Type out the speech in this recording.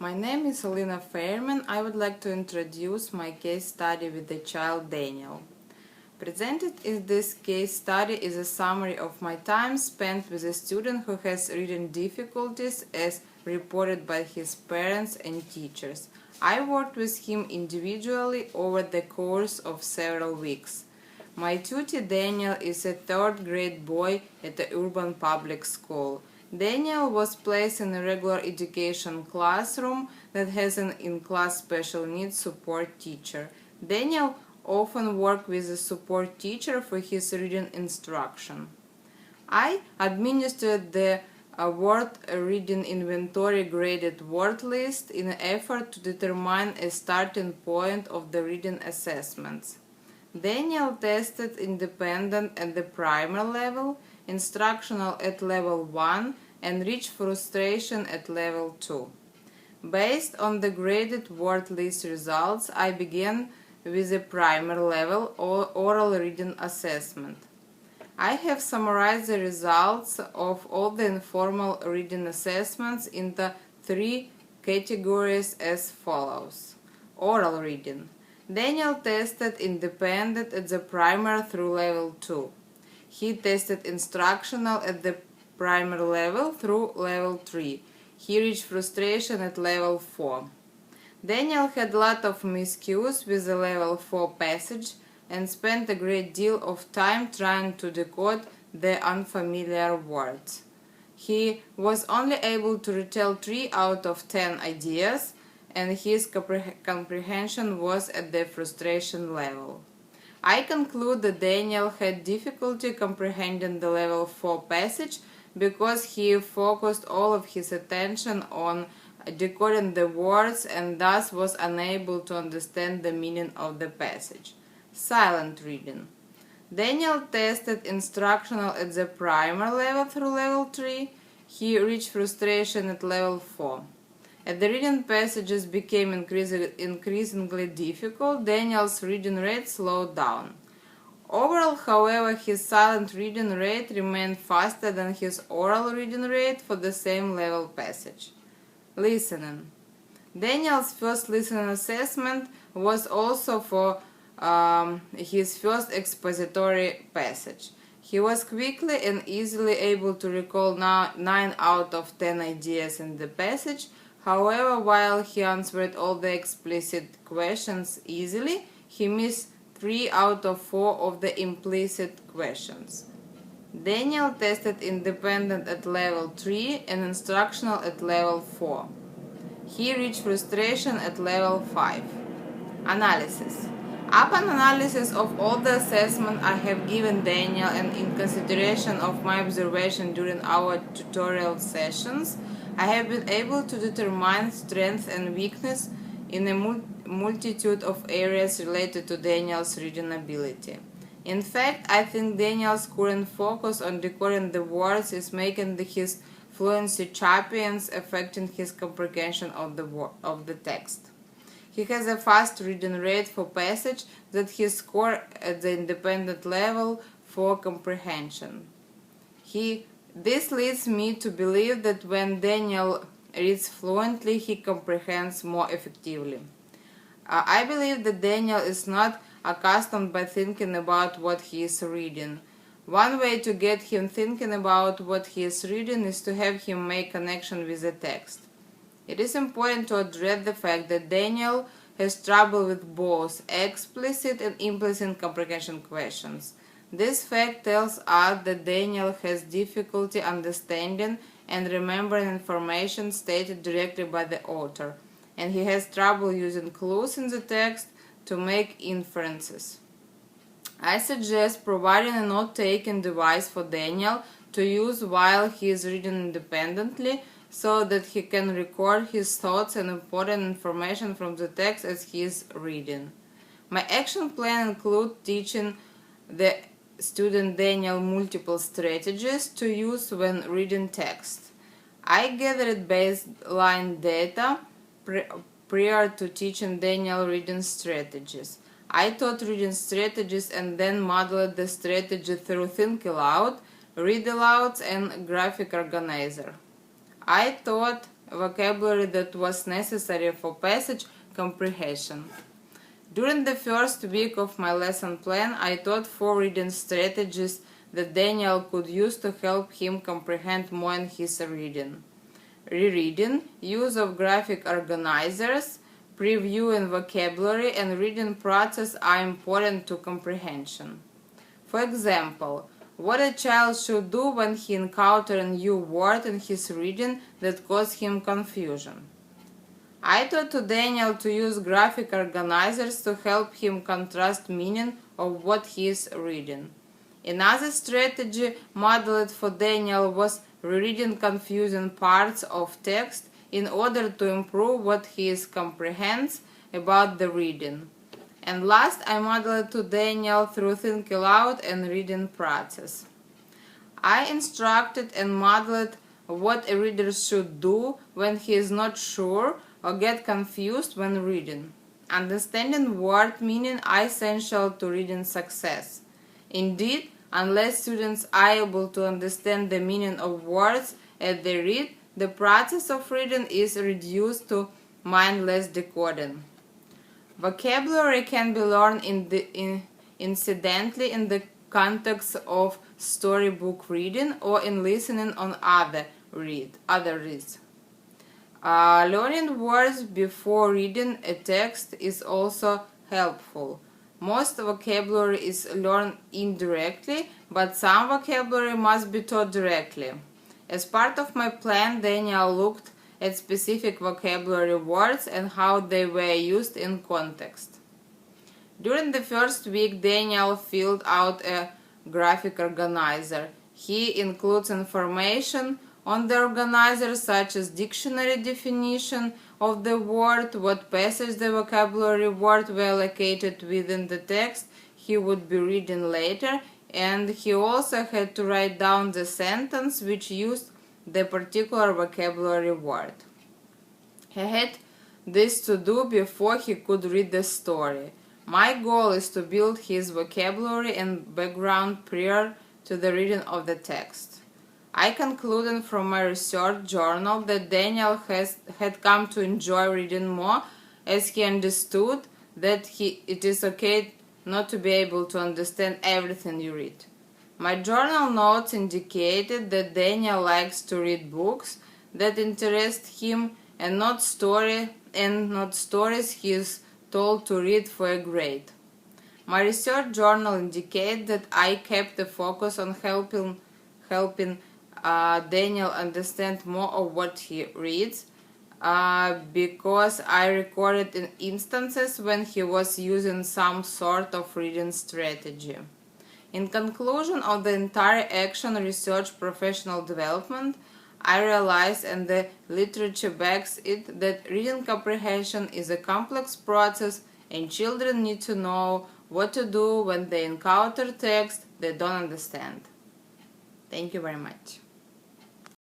My name is Alina Fairman. I would like to introduce my case study with the child Daniel. Presented in this case study is a summary of my time spent with a student who has reading difficulties as reported by his parents and teachers. I worked with him individually over the course of several weeks. My tutor Daniel is a third-grade boy at the urban public school. Daniel was placed in a regular education classroom that has an in-class special needs support teacher. Daniel often worked with a support teacher for his reading instruction. I administered the word reading inventory graded word list in an effort to determine a starting point of the reading assessments. Daniel tested independent at the primary level, instructional at level 1, and reached frustration at level 2. Based on the graded word list results, I began with the primary level oral reading assessment. I have summarized the results of all the informal reading assessments into 3 categories as follows. Oral reading. Daniel tested independent at the primary through level 2. He tested instructional at the primary level through level 3. He reached frustration at level 4. Daniel had a lot of miscues with the level 4 passage and spent a great deal of time trying to decode the unfamiliar words. He was only able to retell 3 out of 10 ideas, and his comprehension was at the frustration level. I conclude that Daniel had difficulty comprehending the level 4 passage because he focused all of his attention on decoding the words and thus was unable to understand the meaning of the passage. Silent reading. Daniel tested instructional at the primary level through level 3. He reached frustration at level 4. As the reading passages became increasingly difficult, Daniel's reading rate slowed down. Overall, however, his silent reading rate remained faster than his oral reading rate for the same level passage. Listening. Daniel's first listening assessment was also for his first expository passage. He was quickly and easily able to recall 9 out of 10 ideas in the passage. However, while he answered all the explicit questions easily, he missed 3 out of 4 of the implicit questions. Daniel tested independent at level 3 and instructional at level 4. He reached frustration at level 5. Analysis. Upon analysis of all the assessment I have given Daniel and in consideration of my observation during our tutorial sessions, I have been able to determine strength and weakness in a multitude of areas related to Daniel's reading ability. In fact, I think Daniel's current focus on decoding the words is making his fluency choppy and affecting his comprehension of the text. He has a fast reading rate for passage that he scored at the independent level for comprehension. This leads me to believe that when Daniel reads fluently, he comprehends more effectively. I believe that Daniel is not accustomed by thinking about what he is reading. One way to get him thinking about what he is reading is to have him make connection with the text. It is important to address the fact that Daniel has trouble with both explicit and implicit comprehension questions. This fact tells us that Daniel has difficulty understanding and remembering information stated directly by the author, and he has trouble using clues in the text to make inferences. I suggest providing a note-taking device for Daniel to use while he is reading independently so that he can record his thoughts and important information from the text as he is reading. My action plan includes teaching the student Daniel multiple strategies to use when reading text. I gathered baseline data prior to teaching Daniel reading strategies. I taught reading strategies and then modeled the strategy through Think Aloud, Read Alouds, and Graphic Organizer. I taught vocabulary that was necessary for passage comprehension. During the first week of my lesson plan, I taught 4 reading strategies that Daniel could use to help him comprehend more in his reading. Rereading, use of graphic organizers, previewing vocabulary, and reading process are important to comprehension. For example, what a child should do when he encounters a new word in his reading that causes him confusion. I taught to Daniel to use graphic organizers to help him contrast meaning of what he is reading. Another strategy modeled for Daniel was rereading confusing parts of text in order to improve what he comprehends about the reading. And last, I modeled to Daniel through thinking aloud and reading process. I instructed and modeled what a reader should do when he is not sure or get confused when reading. Understanding word meaning is essential to reading success. Indeed, unless students are able to understand the meaning of words as they read, the process of reading is reduced to mindless decoding. Vocabulary can be learned incidentally in the context of storybook reading or in listening on other reads. Learning words before reading a text is also helpful. Most vocabulary is learned indirectly, but some vocabulary must be taught directly. As part of my plan, Daniel looked at specific vocabulary words and how they were used in context. During the first week, Daniel filled out a graphic organizer. He includes information on the organizer such as dictionary definition of the word, what passage the vocabulary word were located within the text he would be reading later, and he also had to write down the sentence which used the particular vocabulary word. He had this to do before he could read the story. My goal is to build his vocabulary and background prior to the reading of the text. I concluded from my research journal that Daniel had come to enjoy reading more as he understood that it is okay not to be able to understand everything you read. My journal notes indicated that Daniel likes to read books that interest him and not stories he is told to read for a grade. My research journal indicated that I kept the focus on helping Daniel understand more of what he reads because I recorded instances when he was using some sort of reading strategy. In conclusion of the entire action research professional development, I realized, and the literature backs it, that reading comprehension is a complex process and children need to know what to do when they encounter text they don't understand. Thank you very much.